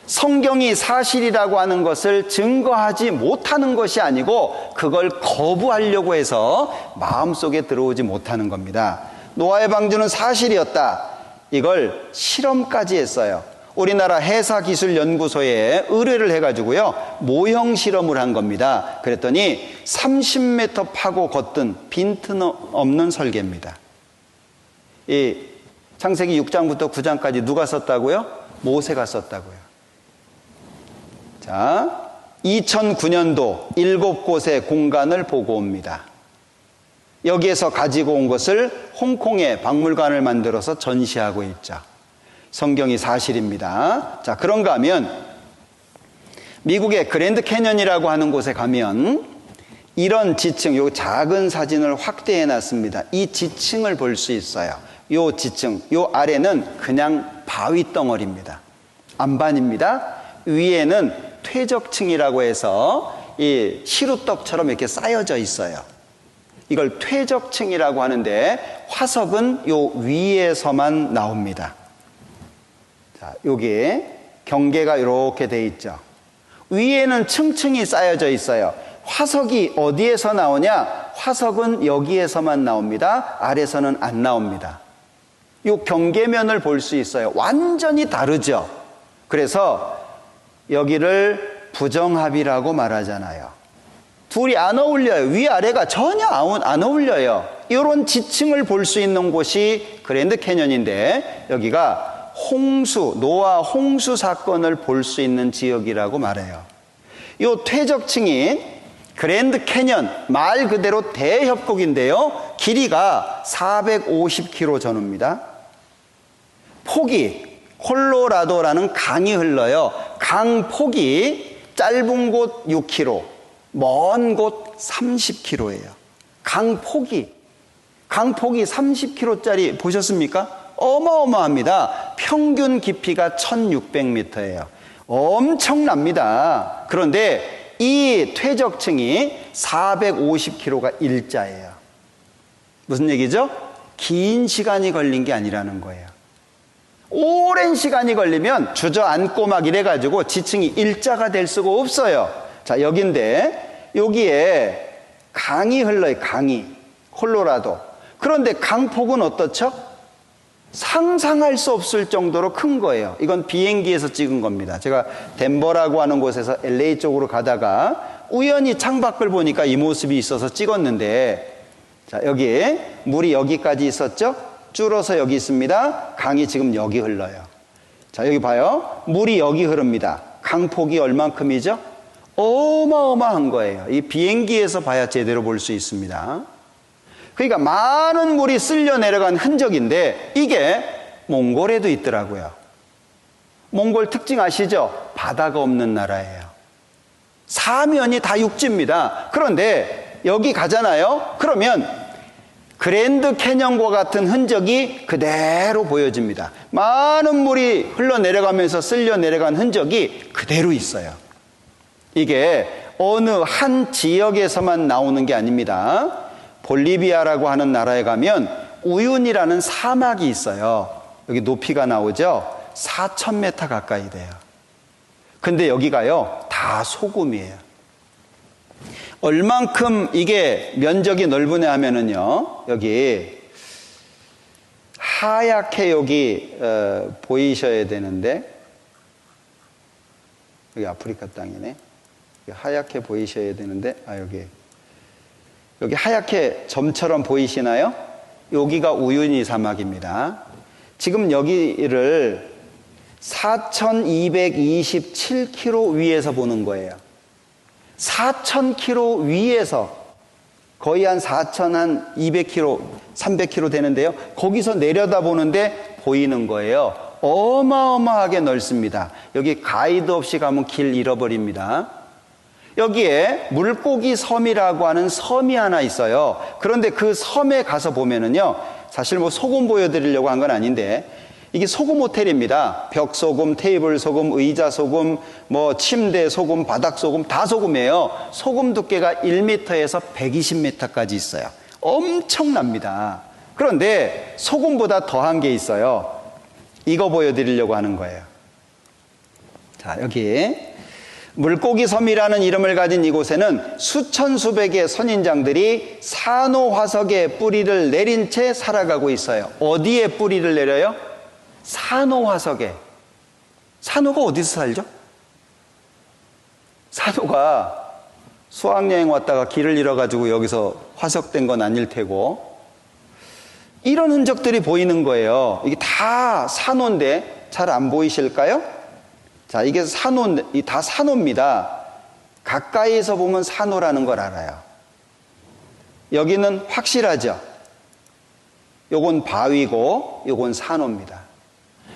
성경이 사실이라고 하는 것을 증거하지 못하는 것이 아니고 그걸 거부하려고 해서 마음속에 들어오지 못하는 겁니다. 노아의 방주는 사실이었다. 이걸 실험까지 했어요. 우리나라 해사기술연구소에 의뢰를 해가지고요, 모형 실험을 한 겁니다. 그랬더니 30m 파고 걷던 빈틈없는 설계입니다. 이 창세기 6장부터 9장까지 누가 썼다고요? 모세가 썼다고요. 자, 2009년도 7곳의 공간을 보고 옵니다. 여기에서 가지고 온 것을 홍콩에 박물관을 만들어서 전시하고 있죠. 성경이 사실입니다. 자, 그런가 하면 미국의 그랜드 캐년이라고 하는 곳에 가면 이런 지층, 요 작은 사진을 확대해 놨습니다. 이 지층을 볼 수 있어요. 요 지층, 요 아래는 그냥 바위 덩어리입니다. 안반입니다. 위에는 퇴적층이라고 해서 이 시루떡처럼 이렇게 쌓여져 있어요. 이걸 퇴적층이라고 하는데 화석은 요 위에서만 나옵니다. 자, 여기 경계가 이렇게 돼 있죠. 위에는 층층이 쌓여져 있어요. 화석이 어디에서 나오냐? 화석은 여기에서만 나옵니다. 아래서는 안 나옵니다. 이 경계면을 볼 수 있어요. 완전히 다르죠. 그래서 여기를 부정합이라고 말하잖아요. 둘이 안 어울려요. 위아래가 전혀 안 어울려요. 이런 지층을 볼 수 있는 곳이 그랜드 캐년인데 여기가 홍수, 노아 홍수 사건을 볼 수 있는 지역이라고 말해요. 이 퇴적층이 그랜드 캐년, 말 그대로 대협곡인데요. 길이가 450km 전후입니다. 폭이 콜로라도라는 강이 흘러요. 강 폭이 짧은 곳 6km, 먼 곳 30km예요. 강 폭이 30km짜리 보셨습니까? 어마어마합니다. 평균 깊이가 1600m예요. 엄청납니다. 그런데 이 퇴적층이 450km가 일자예요. 무슨 얘기죠? 긴 시간이 걸린 게 아니라는 거예요. 오랜 시간이 걸리면 주저앉고 막 이래가지고 지층이 일자가 될 수가 없어요. 자, 여긴데 여기에 강이 흘러요. 강이. 콜로라도. 그런데 강폭은 어떻죠? 상상할 수 없을 정도로 큰 거예요. 이건 비행기에서 찍은 겁니다. 제가 덴버라고 하는 곳에서 LA 쪽으로 가다가 우연히 창밖을 보니까 이 모습이 있어서 찍었는데, 자, 여기 물이 여기까지 있었죠? 줄어서 여기 있습니다. 강이 지금 여기 흘러요. 자, 여기 봐요. 물이 여기 흐릅니다. 강폭이 얼만큼이죠? 어마어마한 거예요. 이 비행기에서 봐야 제대로 볼 수 있습니다. 그러니까 많은 물이 쓸려 내려간 흔적인데 이게 몽골에도 있더라고요. 몽골 특징 아시죠? 바다가 없는 나라예요. 사면이 다 육지입니다. 그런데 여기 가잖아요. 그러면 그랜드 캐년과 같은 흔적이 그대로 보여집니다. 많은 물이 흘러내려가면서 쓸려 내려간 흔적이 그대로 있어요. 이게 어느 한 지역에서만 나오는 게 아닙니다. 볼리비아라고 하는 나라에 가면 우윤이라는 사막이 있어요. 여기 높이가 나오죠? 4,000m 가까이 돼요. 근데 여기가요, 다 소금이에요. 얼만큼 이게 면적이 넓으냐 하면은요, 여기 하얗게 여기 보이셔야 되는데, 여기 아프리카 땅이네. 하얗게 보이셔야 되는데, 여기 하얗게 점처럼 보이시나요? 여기가 우유니 사막입니다. 지금 여기를 4,227km 위에서 보는 거예요. 4,000km 위에서 거의 한 4,200km, 300km 되는데요. 거기서 내려다보는데 보이는 거예요. 어마어마하게 넓습니다. 여기 가이드 없이 가면 길 잃어버립니다. 여기에 물고기 섬이라고 하는 섬이 하나 있어요. 그런데 그 섬에 가서 보면은요, 사실 뭐 소금 보여드리려고 한 건 아닌데, 이게 소금 호텔입니다. 벽 소금, 테이블 소금, 의자 소금, 뭐 침대 소금, 바닥 소금, 다 소금이에요. 소금 두께가 1m에서 120m까지 있어요. 엄청납니다. 그런데 소금보다 더한 게 있어요. 이거 보여드리려고 하는 거예요. 자, 여기 물고기 섬이라는 이름을 가진 이곳에는 수천 수백의 선인장들이 산호화석에 뿌리를 내린 채 살아가고 있어요. 어디에 뿌리를 내려요? 산호화석에. 산호가 어디서 살죠? 산호가 수학여행 왔다가 길을 잃어가지고 여기서 화석된 건 아닐 테고, 이런 흔적들이 보이는 거예요. 이게 다 산호인데 잘 안 보이실까요? 자, 이게 다 산호입니다. 가까이에서 보면 산호라는 걸 알아요. 여기는 확실하죠? 요건 바위고 요건 산호입니다.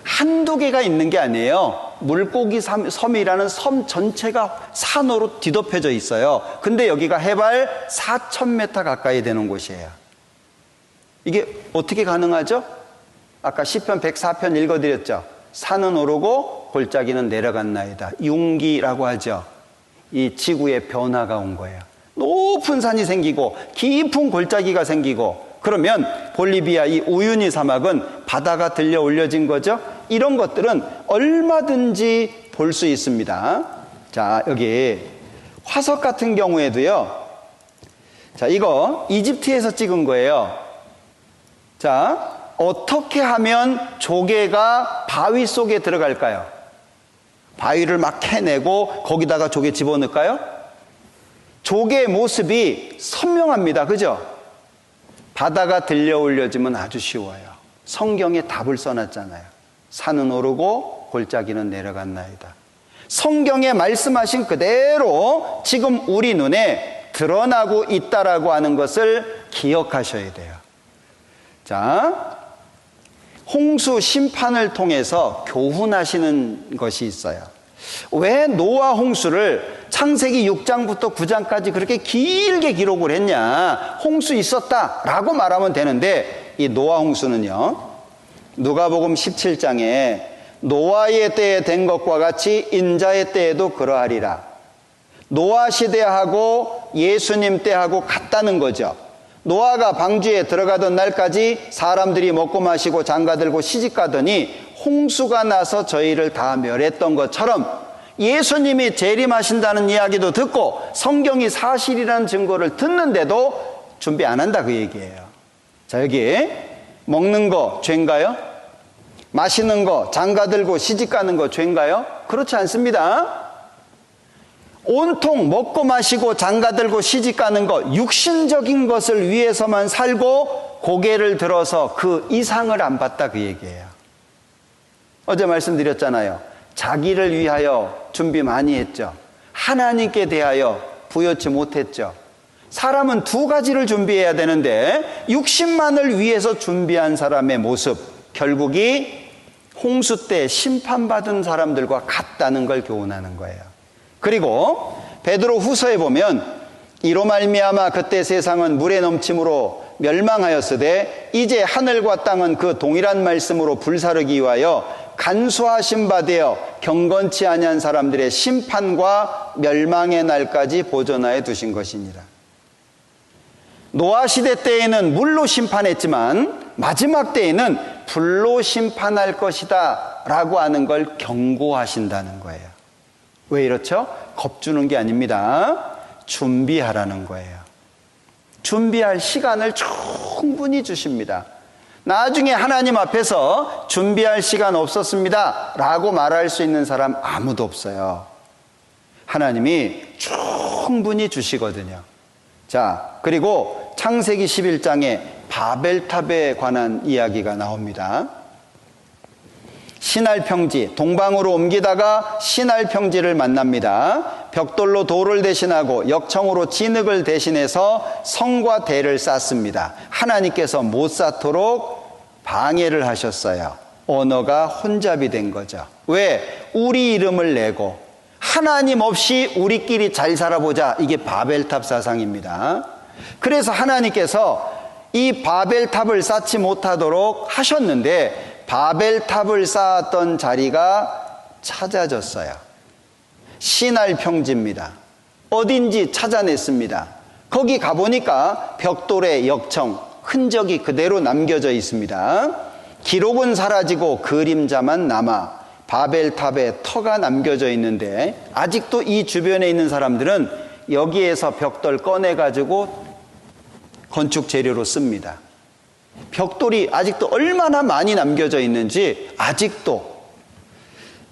한두 개가 있는 게 아니에요. 물고기 섬이라는 섬 전체가 산호로 뒤덮여져 있어요. 근데 여기가 해발 4,000m 가까이 되는 곳이에요. 이게 어떻게 가능하죠? 아까 시편 104편 읽어드렸죠? 산은 오르고 골짜기는 내려갔나이다. 융기라고 하죠. 이 지구의 변화가 온 거예요. 높은 산이 생기고 깊은 골짜기가 생기고, 그러면 볼리비아 이 우유니 사막은 바다가 들려 올려진 거죠. 이런 것들은 얼마든지 볼 수 있습니다. 자, 여기 화석 같은 경우에도요. 자, 이거 이집트에서 찍은 거예요. 자, 어떻게 하면 조개가 바위 속에 들어갈까요? 바위를 막 캐내고 거기다가 조개 집어넣을까요? 조개의 모습이 선명합니다. 그죠? 바다가 들려 올려지면 아주 쉬워요. 성경에 답을 써놨잖아요. 산은 오르고 골짜기는 내려갔나이다. 성경에 말씀하신 그대로 지금 우리 눈에 드러나고 있다라고 하는 것을 기억하셔야 돼요. 자, 홍수 심판을 통해서 교훈하시는 것이 있어요. 왜 노아 홍수를 창세기 6장부터 9장까지 그렇게 길게 기록을 했냐? 홍수 있었다라고 말하면 되는데, 이 노아 홍수는요, 누가복음 17장에 노아의 때에 된 것과 같이 인자의 때에도 그러하리라. 노아 시대하고 예수님 때하고 같다는 거죠. 노아가 방주에 들어가던 날까지 사람들이 먹고 마시고 장가들고 시집가더니 홍수가 나서 저희를 다 멸했던 것처럼 예수님이 재림하신다는 이야기도 듣고 성경이 사실이라는 증거를 듣는데도 준비 안 한다 그 얘기예요. 자, 여기 먹는 거 죄인가요? 마시는 거, 장가들고 시집가는 거 죄인가요? 그렇지 않습니다. 온통 먹고 마시고 장가들고 시집가는 것, 육신적인 것을 위해서만 살고 고개를 들어서 그 이상을 안 봤다 그 얘기예요. 어제 말씀드렸잖아요. 자기를 위하여 준비 많이 했죠. 하나님께 대하여 부여치 못했죠. 사람은 두 가지를 준비해야 되는데 육신만을 위해서 준비한 사람의 모습, 결국이 홍수 때 심판받은 사람들과 같다는 걸 교훈하는 거예요. 그리고 베드로 후서에 보면 이로 말미암아 그때 세상은 물에 넘침으로 멸망하였으되 이제 하늘과 땅은 그 동일한 말씀으로 불사르기 위하여 간수하신 바 되어 경건치 아니한 사람들의 심판과 멸망의 날까지 보존하여 두신 것이니라. 노아 시대 때에는 물로 심판했지만 마지막 때에는 불로 심판할 것이다 라고 하는 걸 경고하신다는 거예요. 왜 이렇죠? 겁주는 게 아닙니다. 준비하라는 거예요. 준비할 시간을 충분히 주십니다. 나중에 하나님 앞에서 준비할 시간 없었습니다 라고 말할 수 있는 사람 아무도 없어요. 하나님이 충분히 주시거든요. 자, 그리고 창세기 11장에 바벨탑에 관한 이야기가 나옵니다. 신할평지, 동방으로 옮기다가 신할평지를 만납니다. 벽돌로 돌을 대신하고 역청으로 진흙을 대신해서 성과 대를 쌓습니다. 하나님께서 못 쌓도록 방해를 하셨어요. 언어가 혼잡이 된 거죠. 왜? 우리 이름을 내고 하나님 없이 우리끼리 잘 살아보자. 이게 바벨탑 사상입니다. 그래서 하나님께서 이 바벨탑을 쌓지 못하도록 하셨는데 바벨탑을 쌓았던 자리가 찾아졌어요. 신할평지입니다. 어딘지 찾아냈습니다. 거기 가보니까 벽돌의 역청, 흔적이 그대로 남겨져 있습니다. 기록은 사라지고 그림자만 남아 바벨탑에 터가 남겨져 있는데 아직도 이 주변에 있는 사람들은 여기에서 벽돌 꺼내가지고 건축 재료로 씁니다. 벽돌이 아직도 얼마나 많이 남겨져 있는지 아직도.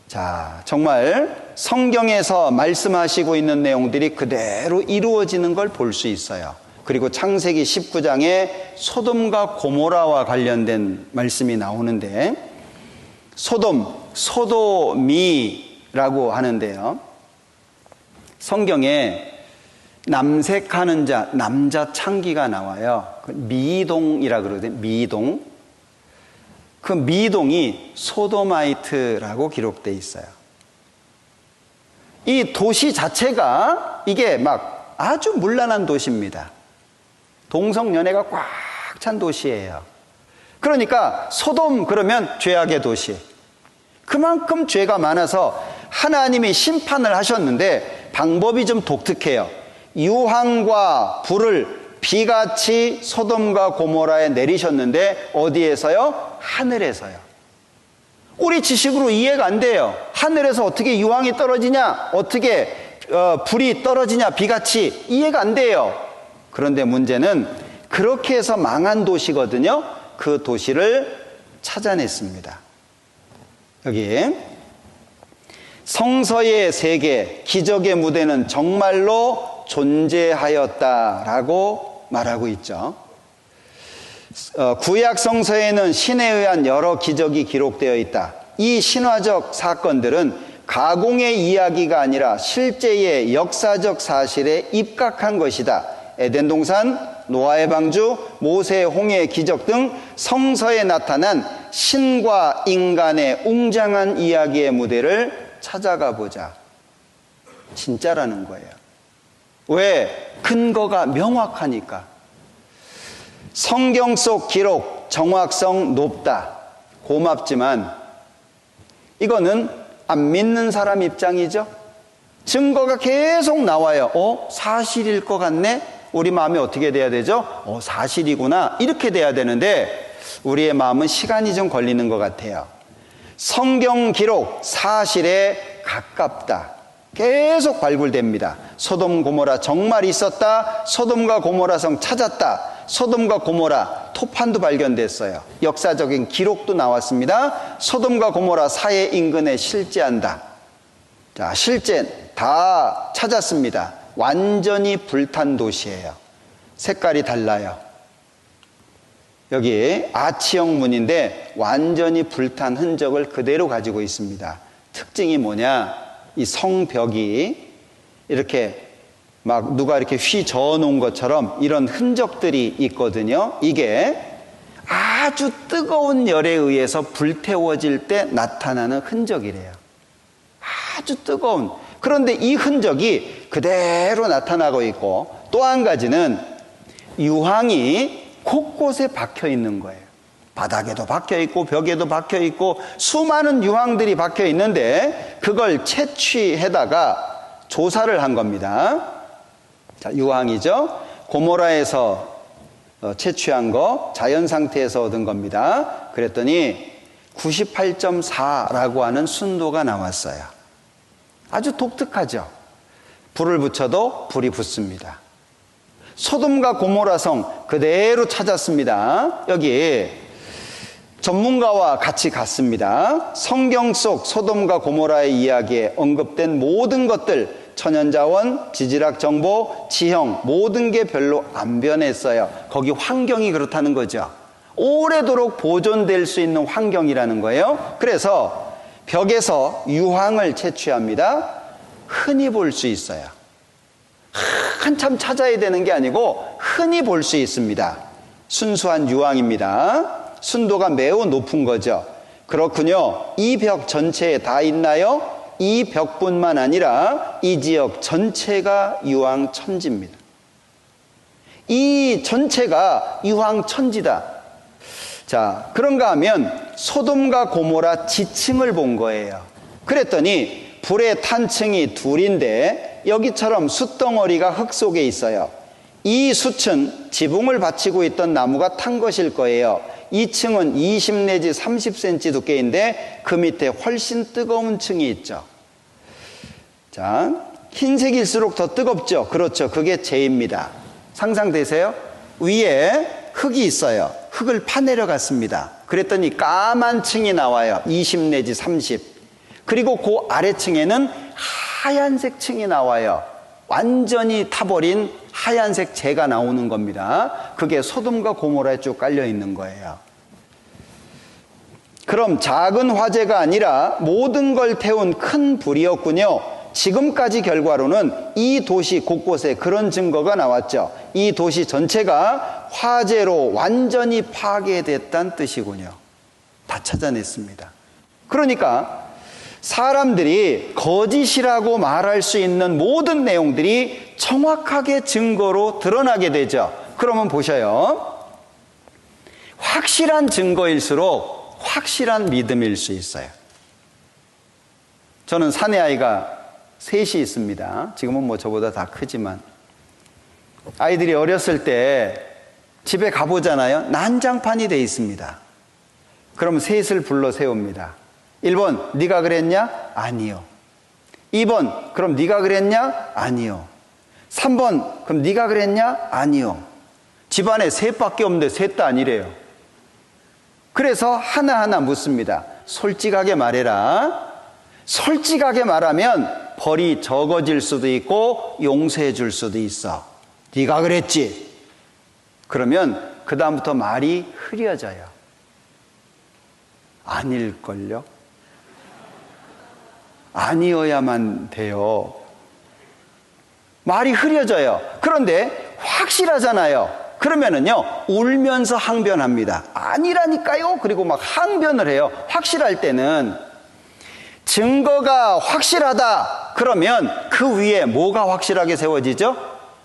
자, 정말 성경에서 말씀하시고 있는 내용들이 그대로 이루어지는 걸 볼 수 있어요. 그리고 창세기 19장에 소돔과 고모라와 관련된 말씀이 나오는데 소돔이라고 하는데요. 성경에 남색하는 자, 남자 창기가 나와요. 미동이라 그러거든요. 미동. 그 미동이 소도마이트라고 기록되어 있어요. 이 도시 자체가 이게 막 아주 문란한 도시입니다. 동성연애가 꽉 찬 도시예요. 그러니까 소돔 그러면 죄악의 도시. 그만큼 죄가 많아서 하나님이 심판을 하셨는데 방법이 좀 독특해요. 유황과 불을 비같이 소돔과 고모라에 내리셨는데 어디에서요? 하늘에서요. 우리 지식으로 이해가 안 돼요. 하늘에서 어떻게 유황이 떨어지냐? 어떻게 불이 떨어지냐? 비같이 이해가 안 돼요. 그런데 문제는 그렇게 해서 망한 도시거든요. 그 도시를 찾아냈습니다. 여기 성서의 세계, 기적의 무대는 정말로 존재하였다라고 말하고 있죠. 구약 성서에는 신에 의한 여러 기적이 기록되어 있다. 이 신화적 사건들은 가공의 이야기가 아니라 실제의 역사적 사실에 입각한 것이다. 에덴 동산, 노아의 방주, 모세의 홍해의 기적 등 성서에 나타난 신과 인간의 웅장한 이야기의 무대를 찾아가 보자. 진짜라는 거예요. 왜? 근거가 명확하니까. 성경 속 기록 정확성 높다. 고맙지만 이거는 안 믿는 사람 입장이죠. 증거가 계속 나와요. 사실일 것 같네? 우리 마음이 어떻게 돼야 되죠? 사실이구나. 이렇게 돼야 되는데 우리의 마음은 시간이 좀 걸리는 것 같아요. 성경 기록 사실에 가깝다. 계속 발굴됩니다. 소돔 고모라 정말 있었다. 소돔과 고모라성 찾았다. 소돔과 고모라 토판도 발견됐어요. 역사적인 기록도 나왔습니다. 소돔과 고모라 사해 인근에 실제한다. 자, 실제 다 찾았습니다. 완전히 불탄 도시예요. 색깔이 달라요. 여기 아치형 문인데 완전히 불탄 흔적을 그대로 가지고 있습니다. 특징이 뭐냐? 이 성벽이 이렇게 막 누가 이렇게 휘 저어 놓은 것처럼 이런 흔적들이 있거든요. 이게 아주 뜨거운 열에 의해서 불태워질 때 나타나는 흔적이래요. 아주 뜨거운. 그런데 이 흔적이 그대로 나타나고 있고, 또 한 가지는 유황이 곳곳에 박혀 있는 거예요. 바닥에도 박혀 있고 벽에도 박혀 있고 수많은 유황들이 박혀 있는데 그걸 채취해다가 조사를 한 겁니다. 자, 유황이죠. 고모라에서 채취한 거 자연 상태에서 얻은 겁니다. 그랬더니 98.4라고 하는 순도가 나왔어요. 아주 독특하죠. 불을 붙여도 불이 붙습니다. 소돔과 고모라성 그대로 찾았습니다. 여기 전문가와 같이 갔습니다. 성경 속 소돔과 고모라의 이야기에 언급된 모든 것들, 천연자원, 지질학 정보, 지형, 모든 게 별로 안 변했어요. 거기 환경이 그렇다는 거죠. 오래도록 보존될 수 있는 환경이라는 거예요. 그래서 벽에서 유황을 채취합니다. 흔히 볼 수 있어요. 한참 찾아야 되는 게 아니고 흔히 볼 수 있습니다. 순수한 유황입니다. 순도가 매우 높은 거죠. 그렇군요. 이 벽 전체에 다 있나요? 이 벽뿐만 아니라 이 지역 전체가 유황 천지입니다. 이 전체가 유황 천지다. 자, 그런가 하면 소돔과 고모라 지층을 본 거예요. 그랬더니 불의 탄 층이 둘인데 여기처럼 숯덩어리가 흙 속에 있어요. 이 숯은 지붕을 받치고 있던 나무가 탄 것일 거예요. 이 층은 20 내지 30cm 두께인데 그 밑에 훨씬 뜨거운 층이 있죠. 자, 흰색일수록 더 뜨겁죠. 그렇죠. 그게 재입니다. 상상되세요? 위에 흙이 있어요. 흙을 파내려 갔습니다. 그랬더니 까만 층이 나와요. 20 내지 30. 그리고 그 아래층에는 하얀색 층이 나와요. 완전히 타버린 하얀색 재가 나오는 겁니다. 그게 소돔과 고모라에 쭉 깔려 있는 거예요. 그럼 작은 화재가 아니라 모든 걸 태운 큰 불이었군요. 지금까지 결과로는 이 도시 곳곳에 그런 증거가 나왔죠. 이 도시 전체가 화재로 완전히 파괴됐다는 뜻이군요. 다 찾아냈습니다. 그러니까 사람들이 거짓이라고 말할 수 있는 모든 내용들이 정확하게 증거로 드러나게 되죠. 그러면 보셔요. 확실한 증거일수록 확실한 믿음일 수 있어요. 저는 사내 아이가 셋이 있습니다. 지금은 뭐 저보다 다 크지만 아이들이 어렸을 때 집에 가보잖아요. 난장판이 돼 있습니다. 그럼 셋을 불러 세웁니다. 1번, 네가 그랬냐? 아니요. 2번, 그럼 네가 그랬냐? 아니요. 3번, 그럼 네가 그랬냐? 아니요. 집안에 셋밖에 없는데 셋 다 아니래요. 그래서 하나하나 묻습니다. 솔직하게 말해라. 솔직하게 말하면 벌이 적어질 수도 있고 용서해 줄 수도 있어. 네가 그랬지. 그러면 그 다음부터 말이 흐려져요. 아닐걸요? 아니어야만 돼요. 말이 흐려져요. 그런데 확실하잖아요. 그러면은요, 울면서 항변합니다. 아니라니까요? 그리고 막 항변을 해요. 확실할 때는 증거가 확실하다. 그러면 그 위에 뭐가 확실하게 세워지죠?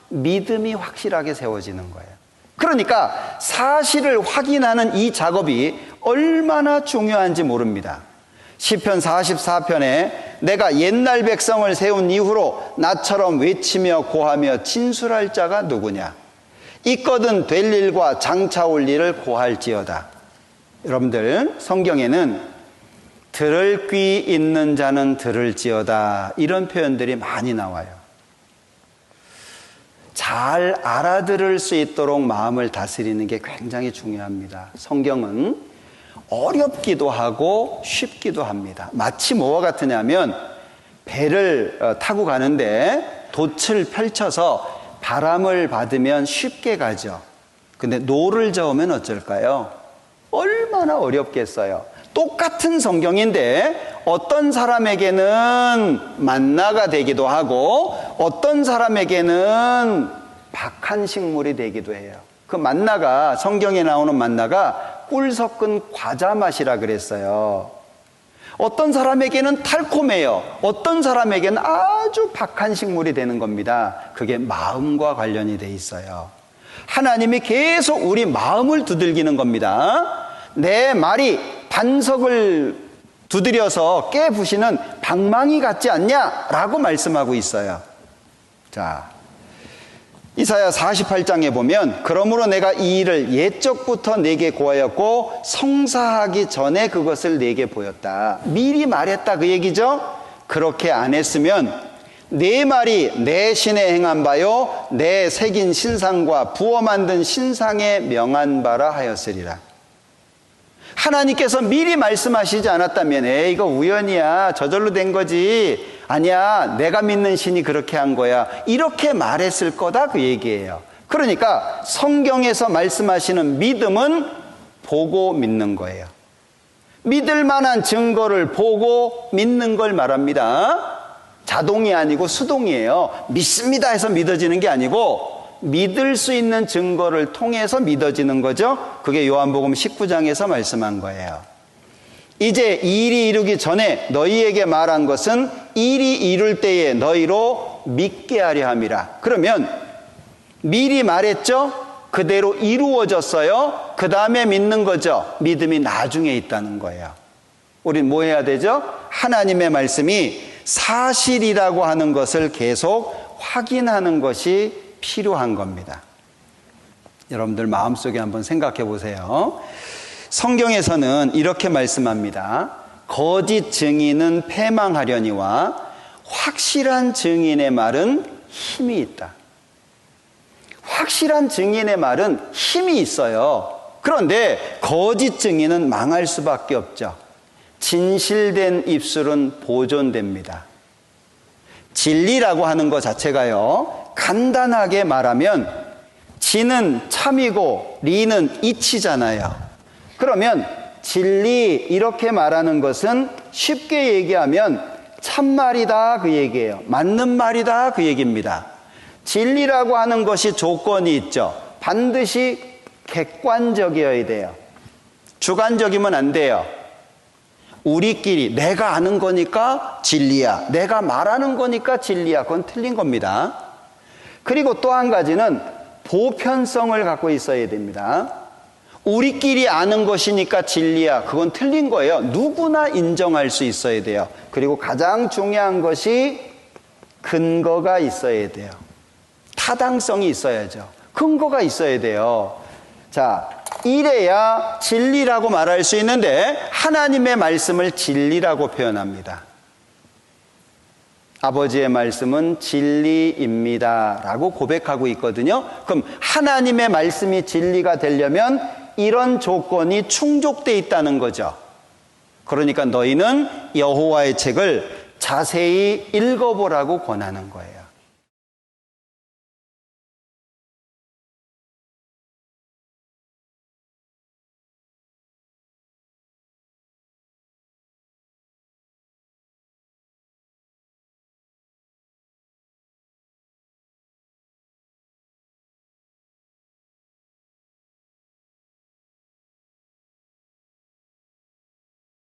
믿음이 확실하게 세워지는 거예요. 그러니까 사실을 확인하는 이 작업이 얼마나 중요한지 모릅니다. 시편 44편에 내가 옛날 백성을 세운 이후로 나처럼 외치며 고하며 진술할 자가 누구냐? 있거든 될 일과 장차 올 일을 고할지어다. 여러분들, 성경에는 들을 귀 있는 자는 들을지어다, 이런 표현들이 많이 나와요. 잘 알아들을 수 있도록 마음을 다스리는 게 굉장히 중요합니다. 성경은 어렵기도 하고 쉽기도 합니다. 마치 뭐와 같으냐면 배를 타고 가는데 돛을 펼쳐서 바람을 받으면 쉽게 가죠. 근데 노를 저으면 어쩔까요? 얼마나 어렵겠어요. 똑같은 성경인데 어떤 사람에게는 만나가 되기도 하고 어떤 사람에게는 박한 식물이 되기도 해요. 그 만나가, 성경에 나오는 만나가 꿀 섞은 과자 맛이라 그랬어요. 어떤 사람에게는 달콤해요. 어떤 사람에게는 아주 박한 식물이 되는 겁니다. 그게 마음과 관련이 돼 있어요. 하나님이 계속 우리 마음을 두들기는 겁니다. 내 말이 반석을 두드려서 깨부시는 방망이 같지 않냐? 라고 말씀하고 있어요. 자, 이사야 48장에 보면 그러므로 내가 이 일을 옛적부터 내게 고하였고 성사하기 전에 그것을 내게 보였다. 미리 말했다, 그 얘기죠. 그렇게 안 했으면 내 말이 내 신에 행한 바요 내 새긴 신상과 부어 만든 신상에 명한 바라 하였으리라. 하나님께서 미리 말씀하시지 않았다면 이거 우연이야, 저절로 된 거지, 아니야, 내가 믿는 신이 그렇게 한 거야, 이렇게 말했을 거다, 그 얘기예요. 그러니까 성경에서 말씀하시는 믿음은 보고 믿는 거예요. 믿을 만한 증거를 보고 믿는 걸 말합니다. 자동이 아니고 수동이에요. 믿습니다 해서 믿어지는 게 아니고 믿을 수 있는 증거를 통해서 믿어지는 거죠. 그게 요한복음 19장에서 말씀한 거예요. 이제 일이 이루기 전에 너희에게 말한 것은 일이 이룰 때에 너희로 믿게 하려 함이라. 그러면 미리 말했죠? 그대로 이루어졌어요. 그 다음에 믿는 거죠. 믿음이 나중에 있다는 거예요. 우린 뭐 해야 되죠? 하나님의 말씀이 사실이라고 하는 것을 계속 확인하는 것이 필요한 겁니다. 여러분들 마음속에 한번 생각해 보세요. 성경에서는 이렇게 말씀합니다. 거짓 증인은 패망하려니와 확실한 증인의 말은 힘이 있다. 확실한 증인의 말은 힘이 있어요. 그런데 거짓 증인은 망할 수밖에 없죠. 진실된 입술은 보존됩니다. 진리라고 하는 것 자체가요, 간단하게 말하면 진은 참이고 리는 이치잖아요. 그러면 진리, 이렇게 말하는 것은 쉽게 얘기하면 참말이다, 그 얘기예요. 맞는 말이다, 그 얘기입니다. 진리라고 하는 것이 조건이 있죠. 반드시 객관적이어야 돼요. 주관적이면 안 돼요. 우리끼리 내가 아는 거니까 진리야, 내가 말하는 거니까 진리야, 그건 틀린 겁니다. 그리고 또 한 가지는 보편성을 갖고 있어야 됩니다. 우리끼리 아는 것이니까 진리야, 그건 틀린 거예요. 누구나 인정할 수 있어야 돼요. 그리고 가장 중요한 것이 근거가 있어야 돼요. 타당성이 있어야죠. 근거가 있어야 돼요. 자, 이래야 진리라고 말할 수 있는데 하나님의 말씀을 진리라고 표현합니다. 아버지의 말씀은 진리입니다 라고 고백하고 있거든요. 그럼 하나님의 말씀이 진리가 되려면 이런 조건이 충족되어 있다는 거죠. 그러니까 너희는 여호와의 책을 자세히 읽어보라고 권하는 거예요.